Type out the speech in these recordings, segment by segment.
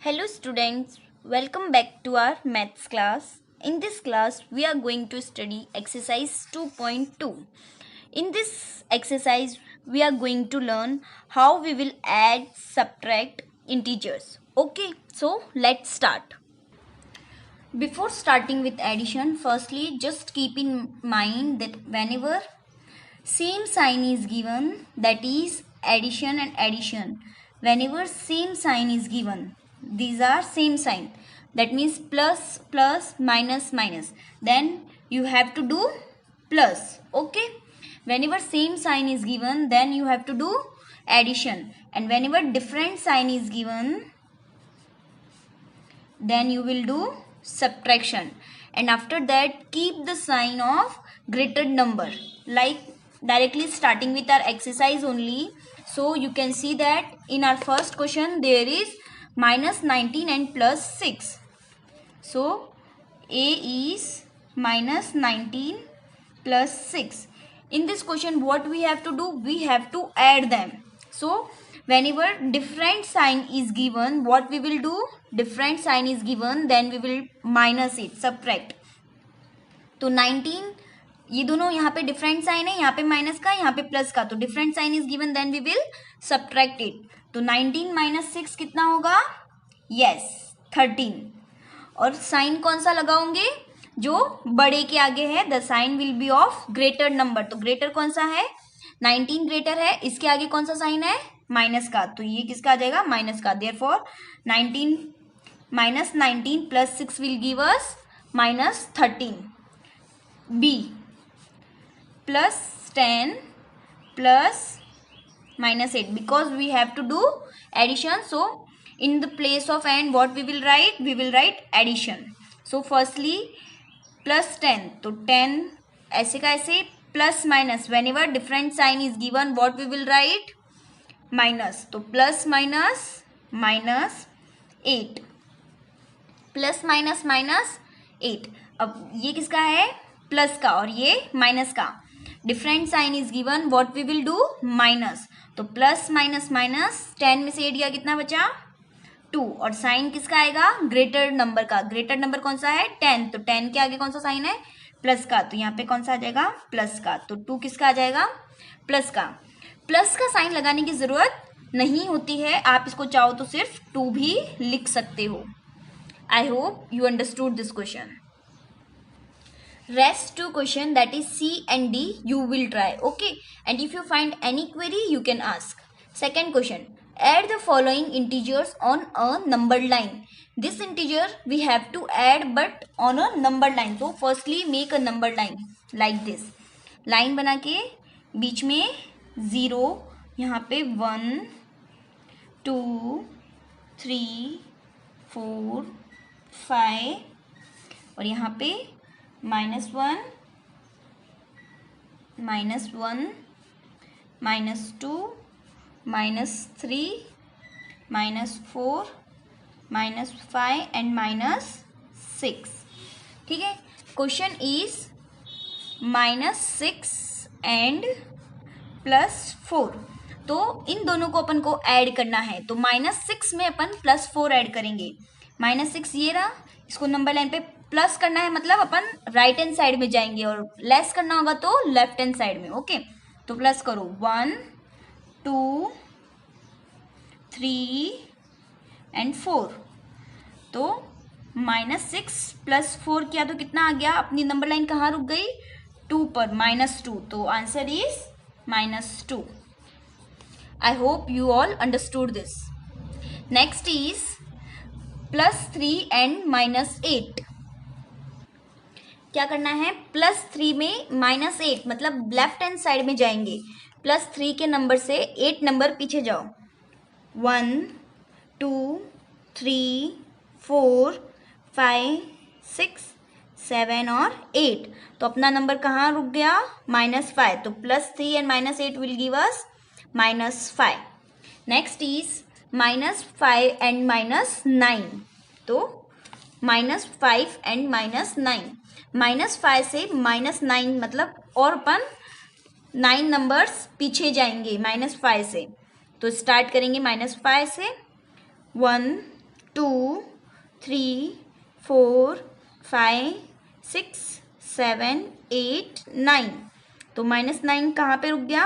Hello students, welcome back to our maths class. In this class, we are going to study exercise 2.2. In this exercise, we are going to learn how we will add, subtract integers. Okay, so let's start. Before starting with addition, firstly, just keep in mind that whenever same sign is given, that is addition and addition. Whenever same sign is given, these are same sign, that means plus plus minus minus, then you have to do plus. Okay, whenever same sign is given, then you have to do addition, and whenever different sign is given, then you will do subtraction, and after that keep the sign of greater number, like directly starting with our exercise only. So you can see that in our first question there is minus 19 and plus 6. So a is minus 19 plus 6. In this question what we have to do, we have to add them. So whenever different sign is given, what we will do, different sign is given, then we will minus it, subtract. तो 19, ये दोनों यहाँ पे different sign है, यहाँ पे minus का, यहाँ पे प्लस का, तो different sign is given, then we will subtract it. तो 19 माइनस 6 कितना होगा? यस 13. और साइन कौन सा लगाओगे? जो बड़े के आगे है, the sign will be of greater number. तो ग्रेटर कौन सा है? 19 ग्रेटर है, इसके आगे कौन सा साइन है? माइनस का, तो ये किसका आ जाएगा? माइनस का. Therefore 19 minus 19 plus 6 will give us minus 13. B plus 10 plus minus 8, because we have to do addition. So in the place of and what we will write? We will write addition. So firstly plus 10, तो 10 ऐसे का ऐसे, plus minus whenever different sign is given, what we will write? Minus. तो plus minus minus 8, plus minus minus 8. अब ये किसका है? Plus का, और ये माइनस का. Different sign is given, what we will do? Minus. तो प्लस माइनस माइनस, 10 में से 8 गया, कितना बचा? 2. और साइन किसका आएगा? ग्रेटर नंबर का. ग्रेटर नंबर कौन सा है? 10. तो 10 के आगे कौन सा साइन है? प्लस का. तो यहाँ पे कौन सा आ जाएगा? प्लस का. तो 2 किसका आ जाएगा? प्लस का. प्लस का साइन लगाने की जरूरत नहीं होती है, आप इसको चाहो तो सिर्फ 2 भी लिख सकते हो. आई hope you understood this question. Rest 2 question, that is C and D, you will try. Okay, and if you find any query you can ask. Second question, add the following integers on a numbered line. This integer we have to add but on a numbered line. So firstly make a numbered line like this. line बना के बीच में 0, यहाँ पे 1 2 3 4 5, और यहाँ पे -1 -1 -2 -3 -4 -5 and -6. ठीक है. Question is -6 and +4. तो इन दोनों को अपन को ऐड करना है. तो -6 में अपन +4 ऐड करेंगे. -6 ये रहा, इसको नंबर लाइन पे प्लस करना है, मतलब अपन राइट हैंड साइड में जाएंगे, और लेस करना होगा तो लेफ्ट हैंड साइड में. ओके, तो प्लस करो 1 2 3 एंड 4. तो -6 + 4 किया तो कितना आ गया? अपनी नंबर लाइन कहाँ रुक गई? 2 पर, -2. तो answer is -2. I hope you all understood this. Next is +3 and -8. क्या करना है? +3 में -8, मतलब लेफ्ट हैंड साइड में जाएंगे. +3 के नंबर से 8 नंबर पीछे जाओ. 1 2 3 4 5 6 7 और 8. तो अपना नंबर कहाँ रुक गया? -5. तो +3 and -8 will give us -5. Next is -5 and -9. तो -5 एंड -9. -5 से -9, मतलब और अपन 9 नंबर्स पीछे जाएंगे -5 से. तो स्टार्ट करेंगे -5 से. 1 2 3 4 5 6 7 8 9। तो -9 कहाँ पे रुक गया?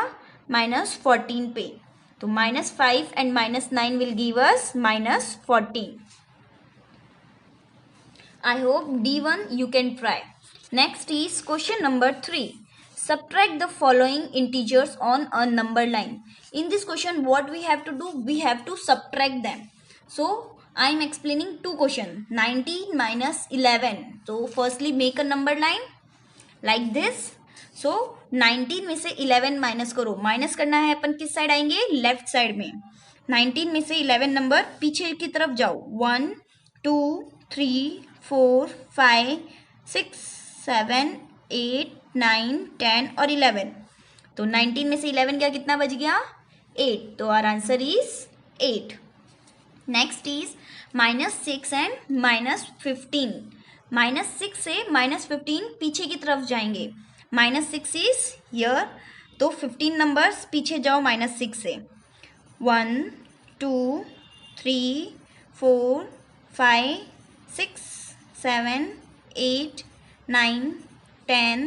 -14 पे। तो -5 and -9 will give us -14. I hope D1 you can try. Next is question number 3. Subtract the following integers on a number line. In this question, what we have to do? We have to subtract them. So I am explaining two questions. 19 minus 11. So firstly make a number line like this. So 19 में से 11 minus करो. Minus करना है अपन किस side आएंगे? Left side में. 19 में से 11 नंबर पीछे की तरफ जाओ. 1 2 3 4 5 6 7 8 9 10 और 11. तो 19 में से 11 क्या कितना बच गया? 8. तो our answer is 8. Next is -6 and -15. -6 से -15 पीछे की तरफ जाएंगे. -6 इज हियर. तो 15 नंबर्स पीछे जाओ -6 से. 1 2 3 4 5 6 7 8 9 10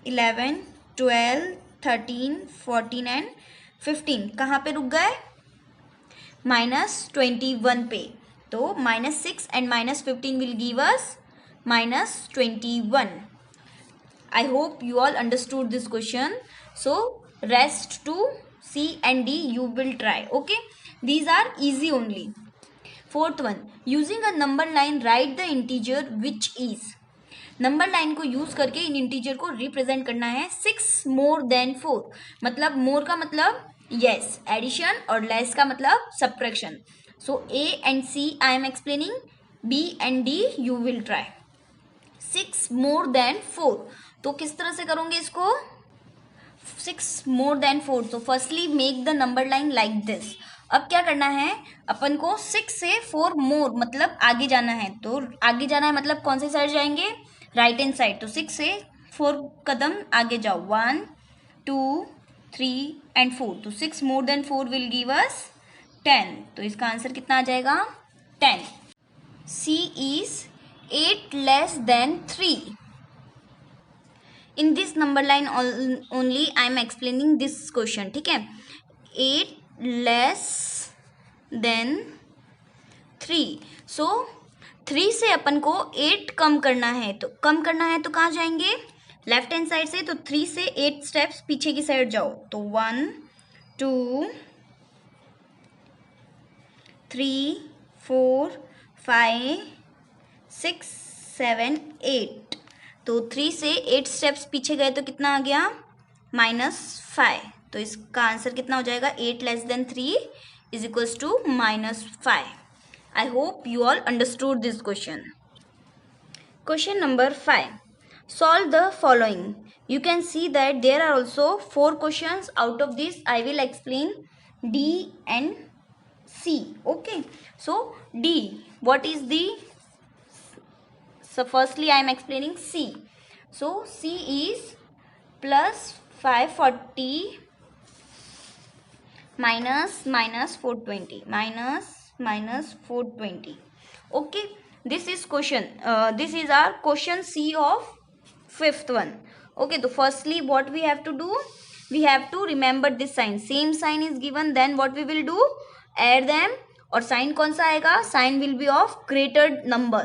11 12 13 14 एंड 15. कहाँ पे रुक गए? -21 पे. तो -6 and -15 will give us -21. I hope you all understood this question. So rest to C and D you will try. Okay, these are easy only. Fourth one, using a number line write the integer which is. Number line को use करके इन integer को represent करना है. 6 more than 4. मतलब मोर का मतलब yes addition और less का मतलब subtraction. So A and C I am explaining. B and D you will try. 6 more than 4. तो किस तरह से करोगे इसको? 6 मोर देन 4. तो firstly make the number line like this. अब क्या करना है अपन को? 6 से 4 मोर मतलब आगे जाना है. तो आगे जाना है मतलब कौन से साइड जाएंगे? Right hand side. तो 6 से 4 कदम आगे जाओ. 1 2 3 एंड 4. तो 6 more than 4 will give us 10. तो इसका आंसर कितना आ जाएगा? 10. C is 8 less than 3. In this number line only I am explaining this question. ठीक है. 8 less than 3. So 3 से अपन को 8 कम करना है. तो कम करना है तो कहाँ जाएंगे? लेफ्ट हैंड साइड से. तो 3 से 8 स्टेप्स पीछे की साइड जाओ. तो 1 2 3 4 5 6 7 8. तो 3 से 8 स्टेप्स पीछे गए तो कितना आ गया? -5. तो इसका आंसर कितना हो जाएगा? 8 less than 3 is equals to -5. I hope you all understood this question. Question number 5. Solve the following. You can see that there are also 4 questions. Out of this I will explain D and C. Okay. So D. What is the? So firstly I am explaining C. So C is plus 540 minus 420 minus 420. Okay, this is question. This is our question C of 5th one. Okay, so firstly what we have to do? We have to remember this sign. Same sign is given, then what we will do? Add them. और sign कौन सा आएगा? Sign will be of greater number.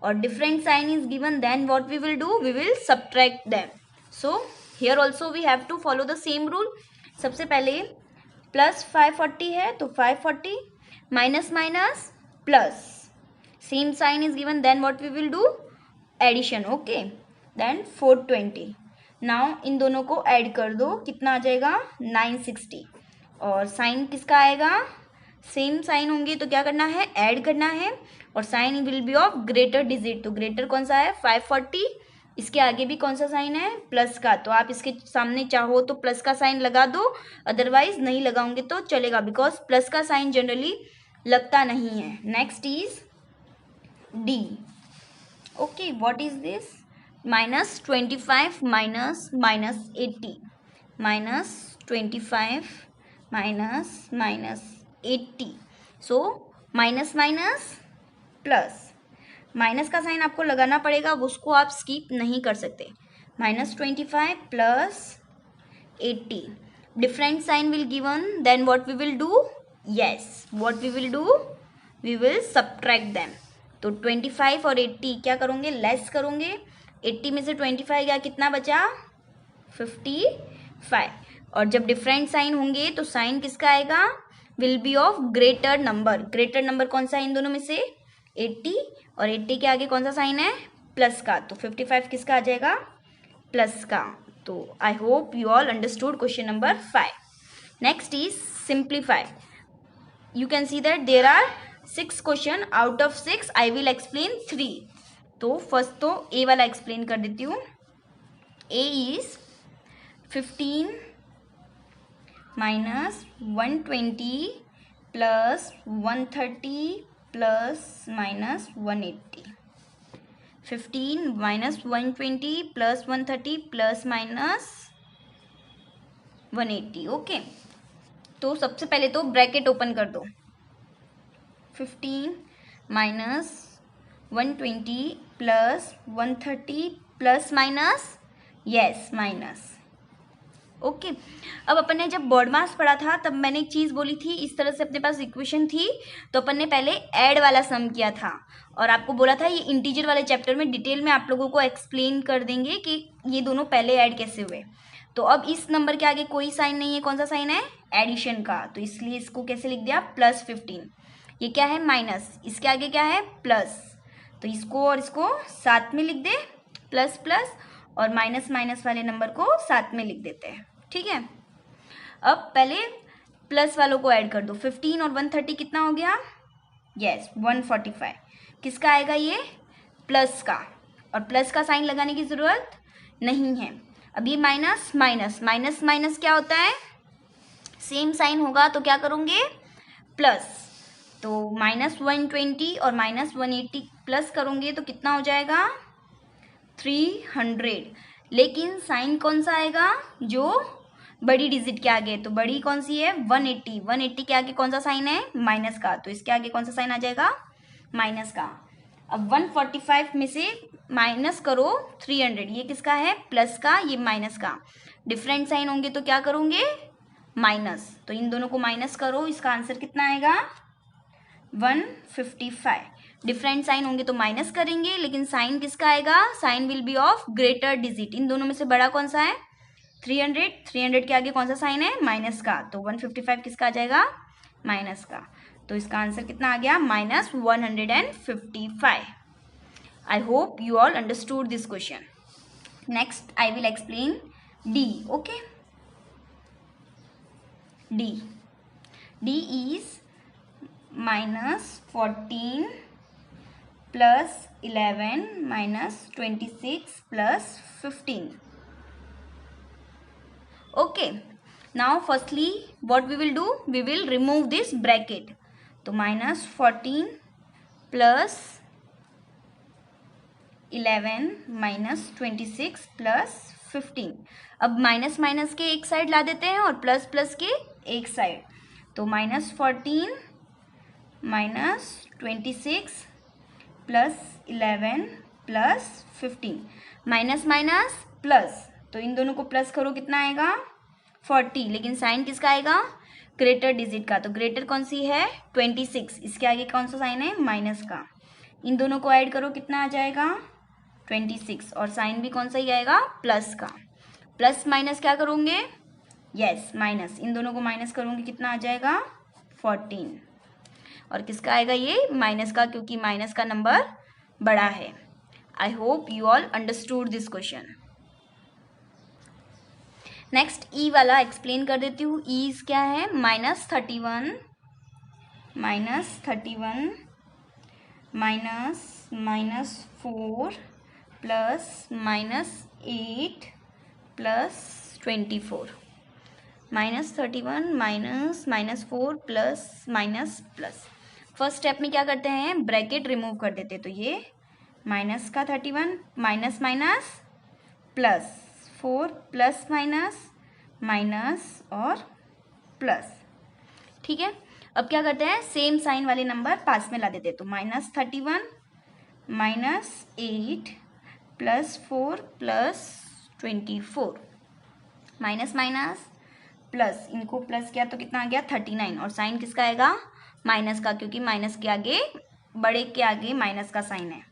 और different sign is given, then what we will do? We will subtract them. So here also we have to follow the same rule. सबसे पहले plus 540 है तो 540 minus minus plus. Same sign is given, then what we will do? Addition. Okay, then 420. Now इन दोनों को add कर दो. कितना आ जाएगा? 960. और साइन किसका आएगा? सेम साइन होंगे तो क्या करना है? ऐड करना है. और sign will be of greater digit. तो ग्रेटर कौन सा है? 540. इसके आगे भी कौन सा साइन है? प्लस का. तो आप इसके सामने चाहो तो प्लस का साइन लगा दो, अदरवाइज नहीं लगाओगे तो चलेगा, बिकॉज प्लस का साइन जनरली लगता नहीं है. Next is D. Okay, what is this? -25 minus -80. -25 minus -80. So minus minus plus minus का साइन आपको लगाना पड़ेगा, उसको आप स्किप नहीं कर सकते। -25 plus 80, different sign will given, then what we will do? Yes, what we will do? We will subtract them. तो 25 और 80 क्या करोगे? लेस करोगे। 80 में से 25 गया, कितना बचा? 55। और जब डिफरेंट साइन होंगे तो साइन किसका आएगा? Will be of greater number. Greater number कौन सा है इन दोनों में से? 80, और 80 के आगे कौन सा साइन है? प्लस का। तो 55 किसका आ जाएगा? प्लस का। तो आई hope you all understood question number 5. Next is simplify. You can see that there are 6 question. Out of 6 I will explain 3. तो फर्स्ट तो ए वाला एक्सप्लेन कर देती हूँ. A is 15 minus 120 plus 130 plus minus 180. 15 minus 120 plus 130 plus minus 180. Okay, तो सबसे पहले तो ब्रैकेट ओपन कर दो. 15 minus 120 plus 130 plus minus, yes minus. Okay, अब अपन ने जब बॉड मास पढ़ा था तब मैंने एक चीज़ बोली थी, इस तरह से अपने पास इक्वेशन थी तो अपन ने पहले ऐड वाला सम किया था और आपको बोला था ये इंटीजर वाले चैप्टर में डिटेल में आप लोगों को एक्सप्लेन कर देंगे कि ये दोनों पहले ऐड कैसे हुए. तो अब इस नंबर के आगे कोई साइन नहीं है, कौन सा साइन है? एडिशन का. तो इसलिए इसको कैसे लिख दिया? +15. ये क्या है? माइनस. इसके आगे क्या है? प्लस. तो इसको और इसको साथ में लिख दे, प्लस प्लस, और माइनस माइनस वाले नंबर को साथ में लिख देते हैं. ठीक है, अब पहले प्लस वालों को ऐड कर दो. 15 और 130 कितना हो गया? यस 145. किसका आएगा ये? प्लस का. और प्लस का साइन लगाने की ज़रूरत नहीं है. अब ये माइनस माइनस माइनस माइनस क्या होता है? सेम साइन होगा तो क्या करोगे? प्लस. तो -120 और -180 प्लस करोगे तो कितना हो जाएगा? 300. लेकिन साइन कौन सा आएगा? जो बड़ी डिजिट के आगे. तो बड़ी कौन सी है? 180. 180 के आगे कौन सा साइन है? माइनस का. तो इसके आगे कौन सा साइन आ जाएगा? माइनस का. अब 145 में से माइनस करो 300. ये किसका है? प्लस का. ये माइनस का. डिफरेंट साइन होंगे तो क्या करोगे? माइनस. तो इन दोनों को माइनस करो. इसका आंसर कितना आएगा? 155. डिफरेंट साइन होंगे तो माइनस करेंगे, लेकिन साइन किसका आएगा? Sign will be of greater digit. इन दोनों में से बड़ा कौन सा है? 300. 300 के आगे कौन सा साइन है? माइनस का. तो 155 किसका आ जाएगा? माइनस का. तो इसका आंसर कितना आ गया? -155. आई hope you all understood this question. Next I will explain D. Okay, D. D is -14 plus 11 minus 26 plus 15. Okay, now firstly what we will do? We will remove this bracket. तो -14 plus 11 minus 26 plus 15. अब minus minus के एक side ला देते हैं और plus plus के एक side. तो -14 minus 26 plus 11 plus 15. Minus minus plus. तो इन दोनों को प्लस करो, कितना आएगा? 40. लेकिन साइन किसका आएगा? ग्रेटर डिजिट का. तो ग्रेटर कौन सी है? 26. इसके आगे कौन सा साइन है? माइनस का. इन दोनों को ऐड करो, कितना आ जाएगा? 26. और साइन भी कौन सा ही आएगा? प्लस का. प्लस माइनस क्या करोगे? Yes minus. इन दोनों को माइनस करोगे, कितना आ जाएगा? 14. और किसका आएगा ये? माइनस का, क्योंकि माइनस का नंबर बड़ा है. I hope you all understood this question. Next E वाला एक्सप्लेन कर देती हूँ. ई क्या है? -31 minus -4 plus -8 plus 24. -31 -4 plus. First step में क्या करते हैं? ब्रैकेट रिमूव कर देते. तो ये माइनस का 31 minus minus plus 4 plus minus minus और प्लस. ठीक है, अब क्या करते हैं, सेम साइन वाले नंबर पास में ला देते हैं। तो -31 -8 +4 +24 माइनस माइनस प्लस, इनको प्लस किया तो कितना आ गया 39, और साइन किसका आएगा, माइनस का, क्योंकि माइनस के आगे, बड़े के आगे माइनस का साइन है।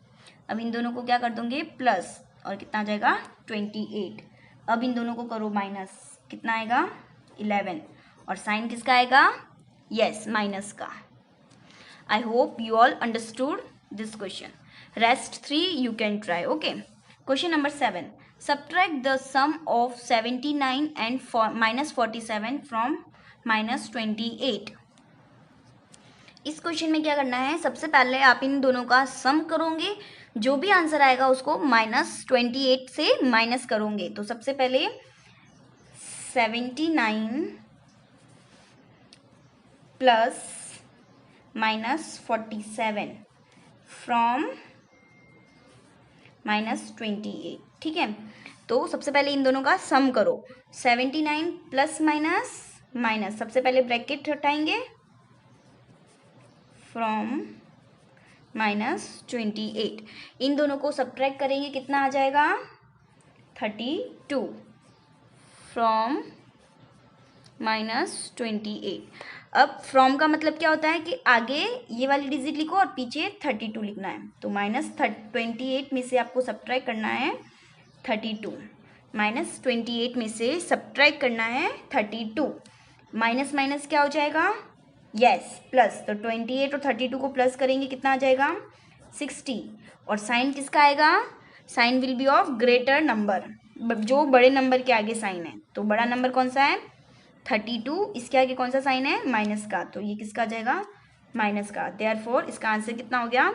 अब इन दोनों को क्या कर दूंगे प्लस, और कितना आ जाएगा 28। अब इन दोनों को करो माइनस, कितना आएगा 11, और साइन किसका आएगा, यस माइनस का। आई hope you all understood this question. Rest 3 you can try. Okay. Question number 7. Subtract the sum of 79 and -47 from -28. इस क्वेश्चन में क्या करना है, सबसे पहले आप इन दोनों का सम करोगे, जो भी आंसर आएगा उसको -28 से माइनस करोगे। तो सबसे पहले 79 प्लस -47 फ्रॉम -28, ठीक है। तो सबसे पहले इन दोनों का सम करो, 79 प्लस माइनस माइनस, सबसे पहले ब्रैकेट हटाएंगे, फ्रॉम -28, इन दोनों को सब्ट्रैक्ट करेंगे, कितना आ जाएगा 32 फ्रॉम -28। अब फ्रॉम का मतलब क्या होता है कि आगे ये वाली डिजिट लिखो और पीछे 32 लिखना है। तो -28 में से आपको सब्ट्रैक्ट करना है 32, -28 में से सब्ट्रैक्ट करना है 32, माइनस माइनस क्या हो जाएगा, यस प्लस। तो 28 और 32 को प्लस करेंगे, कितना आ जाएगा 60, और साइन किसका आएगा, sign will be of greater number, जो बड़े नंबर के आगे साइन है। तो बड़ा नंबर कौन सा है 32, इसके आगे कौन सा साइन है माइनस का, तो ये किसका आ जाएगा माइनस का। देयरफॉर इसका आंसर कितना हो गया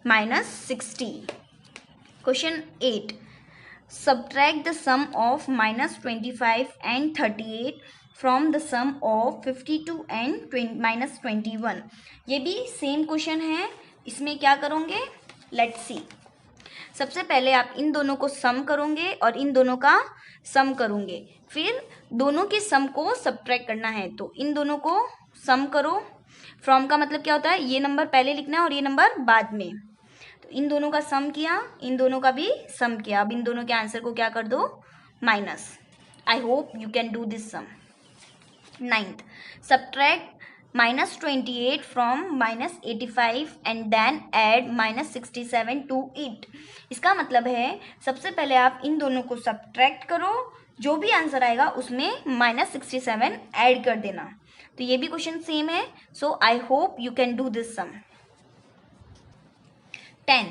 -60। Question 8. Subtract the sum of -25 and 38 from the sum of 52 and -21। ये भी सेम क्वेश्चन है, इसमें क्या करोगे, लेट्स सी। सबसे पहले आप इन दोनों को सम करोगे और इन दोनों का सम करोगे, फिर दोनों के सम को सब्ट्रैक्ट करना है। तो इन दोनों को सम करो, फ्रॉम का मतलब क्या होता है, ये नंबर पहले लिखना है और ये नंबर बाद में। तो इन दोनों का सम किया, इन दोनों का भी सम किया, अब इन दोनों के आंसर को क्या कर दो minus. I hope you can do this sum. 9th, subtract -28 from -85 and then add -67 to it. इसका मतलब है सबसे पहले आप इन दोनों को सब्ट्रैक्ट करो, जो भी आंसर आएगा उसमें -67 ऐड कर देना। तो ये भी क्वेश्चन सेम है, so I hope you can do this sum. 10.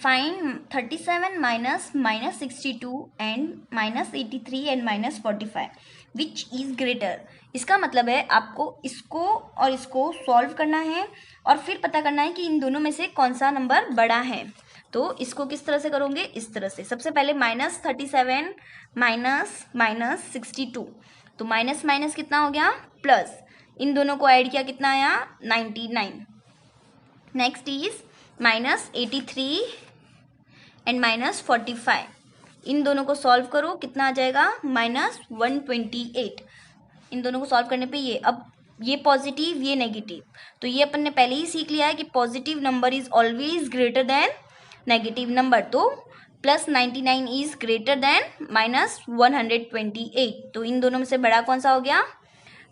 Find 37 minus -62 and -83 and -45 which is greater. इसका मतलब है आपको इसको और इसको सॉल्व करना है और फिर पता करना है कि इन दोनों में से कौन सा नंबर बड़ा है। तो इसको किस तरह से करोगे, इस तरह से। सबसे पहले -37 माइनस -62, तो माइनस माइनस कितना हो गया प्लस, इन दोनों को ऐड किया कितना आया 99। नेक्स्ट इज -83 एंड -45, इन दोनों को सॉल्व करो, कितना आ जाएगा -128। इन दोनों को सॉल्व करने पे ये, अब ये पॉजिटिव ये नेगेटिव, तो ये अपन ने पहले ही सीख लिया है कि positive number is always greater than negative number. तो +99 इज ग्रेटर देन -128, तो इन दोनों में से बड़ा कौन सा हो गया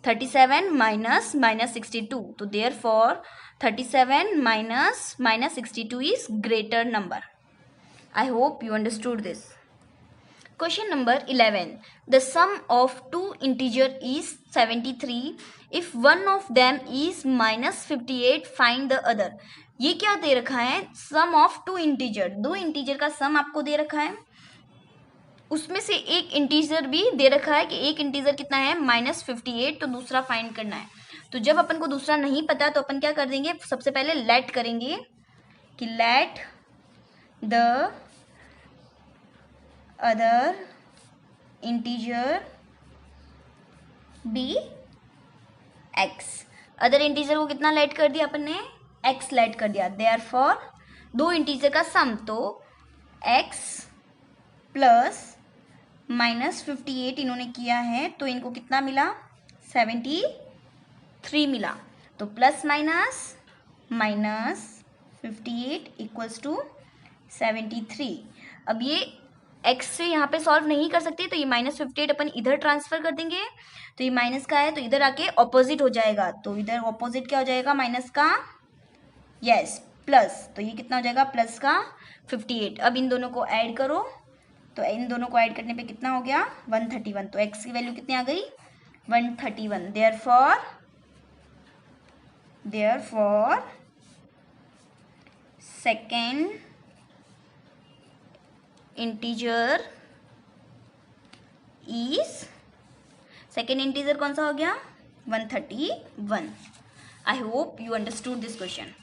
37 माइनस -62, तो therefore 37 minus -62 is greater number. I hope you understood this. Question number 11. The sum of two integer is 73. If one of them is -58, find the other. ये क्या दे रखा है, sum of two integer, दो integer का सम आपको दे रखा है, उसमें से एक इंटीजर भी दे रखा है कि एक इंटीजर कितना है -58, तो दूसरा फाइंड करना है। तो जब अपन को दूसरा नहीं पता तो अपन क्या कर देंगे, सबसे पहले लेट करेंगे कि let the other integer be x. Other integer को कितना लेट कर दिया अपन ने, एक्स लेट कर दिया। देयरफॉर दो इंटीजर का सम, तो एक्स प्लस -58 इन्होंने किया है, तो इनको कितना मिला 73। 3 मिला, तो plus minus minus 58 equals to 73। अब ये x से यहाँ पे सॉल्व नहीं कर सकते, तो ये -58 अपन इधर ट्रांसफर कर देंगे, तो ये माइनस का है तो इधर आके ऑपोजिट हो जाएगा, तो इधर ऑपोजिट क्या हो जाएगा माइनस का, यस प्लस, तो ये कितना हो जाएगा प्लस का 58। अब इन दोनों को ऐड करो, तो इन दोनों को ऐड करने पे कितना हो गया 131, तो x की वैल्यू कितनी आ गई 131। देयरफॉर सेकेंड इंटीजर कौन सा हो गया 131। आई hope you understood this question.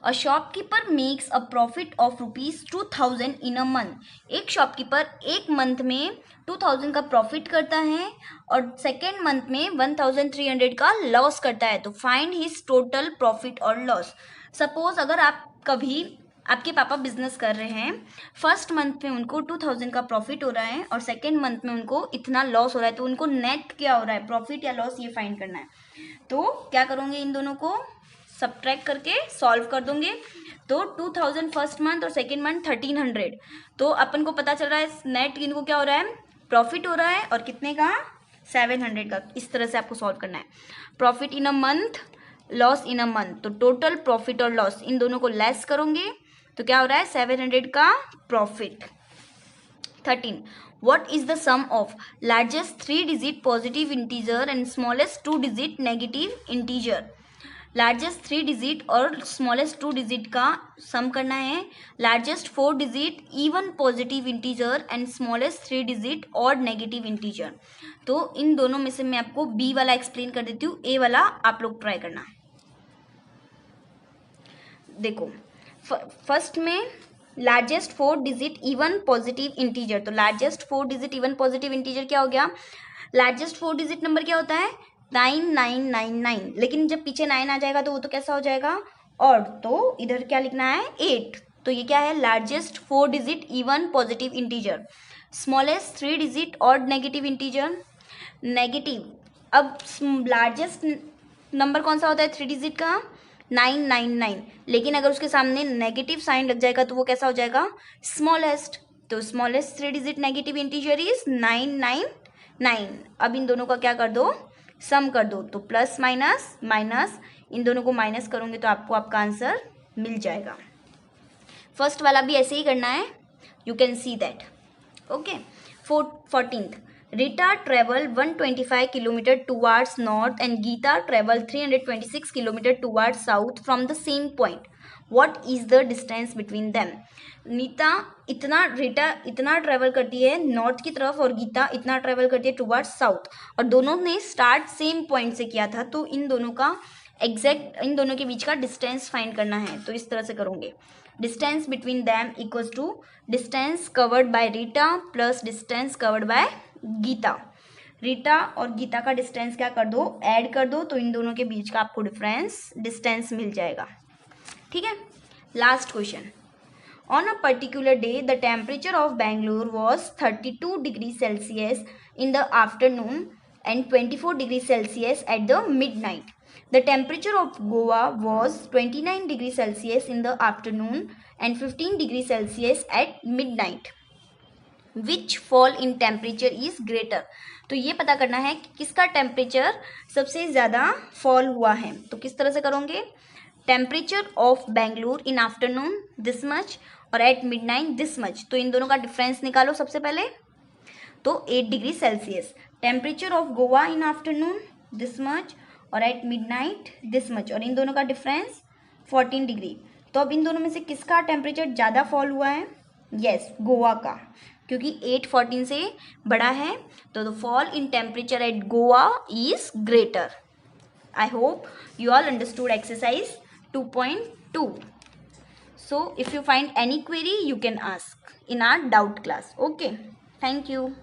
A shopkeeper makes a profit of ₹2000 in a month. एक शॉपकीपर एक मंथ में 2000 का प्रॉफिट करता है और सेकेंड मंथ में 1300 का लॉस करता है, तो फाइंड हिज टोटल प्रॉफिट और लॉस। सपोज अगर आप कभी आपके पापा बिजनेस कर रहे हैं, फर्स्ट मंथ में उनको 2000 का प्रॉफिट हो रहा है और सेकेंड मंथ में उनको इतना लॉस हो रहा है, तो उनको नेट क्या हो रहा है प्रॉफिट या लॉस, ये फाइंड करना है। तो क्या करोगे, इन दोनों को सब्ट्रैक्ट करके सॉल्व कर दोगे, तो 2000 फर्स्ट मंथ और सेकेंड मंथ 1300, तो अपन को पता चल रहा है नेट इनको क्या हो रहा है प्रॉफिट हो रहा है, और कितने का 700 का। इस तरह से आपको सॉल्व करना है, profit in a month loss in a month, तो टोटल प्रॉफिट और लॉस इन दोनों को लेस करोगे तो क्या हो रहा है 700 का profit. 13 what is the sum of largest 3 digit positive integer and smallest 2 digit negative integer. Largest 3 digit और स्मॉलेस्ट 2 डिजिट का सम करना है, largest 4 digit even positive integer and smallest 3 digit odd negative integer. तो इन दोनों में से मैं आपको बी वाला एक्सप्लेन कर देती हूँ, ए वाला आप लोग ट्राई करना। देखो फर्स्ट में largest 4 digit even positive integer, तो largest 4 digit even positive integer क्या हो गया, लार्जेस्ट 4 डिजिट नंबर क्या होता है 9999, लेकिन जब पीछे 9 आ जाएगा तो वो तो कैसा हो जाएगा और, तो इधर क्या लिखना है 8, तो ये क्या है largest 4 digit even positive integer. Smallest 3 digit odd negative integer negative, अब लार्जेस्ट नंबर कौन सा होता है 3 डिजिट का 999, लेकिन अगर उसके सामने नेगेटिव साइन लग जाएगा तो वो कैसा हो जाएगा स्मॉलेस्ट, तो smallest 3 digit negative integer is 999। अब इन दोनों का क्या कर दो सम कर दो, तो प्लस माइनस माइनस, इन दोनों को माइनस करोगे तो आपको आपका आंसर मिल जाएगा। फर्स्ट वाला भी ऐसे ही करना है, you can see that. Okay 14th Rita traveled 125 km towards north and Geeta traveled 326 km towards south from the same point. What is the distance between them? Rita इतना ट्रेवल करती है नॉर्थ की तरफ और गीता इतना ट्रेवल करती है टुवर्ड्स साउथ, और दोनों ने स्टार्ट सेम पॉइंट से किया था, तो इन दोनों का एग्जैक्ट इन दोनों के बीच का डिस्टेंस फाइंड करना है। तो इस तरह से करोगे, distance between them equals to distance covered by Rita plus distance covered by Gita. Rita और गीता का डिस्टेंस क्या कर दो ऐड कर दो, तो इन दोनों के बीच का आपको डिस्टेंस मिल जाएगा। ठीक है, last question. On a particular day the temperature of Bengaluru was 32 degree Celsius in the afternoon and 24 degrees Celsius at the midnight. The temperature of Goa was 29 degrees Celsius in the afternoon and 15 degrees Celsius at midnight. Which fall in temperature is greater? तो ये पता करना है कि किसका temperature सबसे ज़्यादा fall हुआ है। तो किस तरह से करोगे, temperature of Bengaluru in afternoon this much और एट मिडनाइट दिस मच, तो इन दोनों का डिफरेंस निकालो सबसे पहले, तो 8 degree Celsius. Temperature of Goa in afternoon this much और एट मिडनाइट दिस मच, और इन दोनों का डिफरेंस 14 डिग्री। तो अब इन दोनों में से किसका टेम्परेचर ज़्यादा फॉल हुआ है, यस गोवा का, क्योंकि 8 14 से बड़ा है, तो the fall in temperature at Goa is greater. I hope you all understood exercise 2.2. So if you find any query you can ask in our doubt class. Okay, thank you.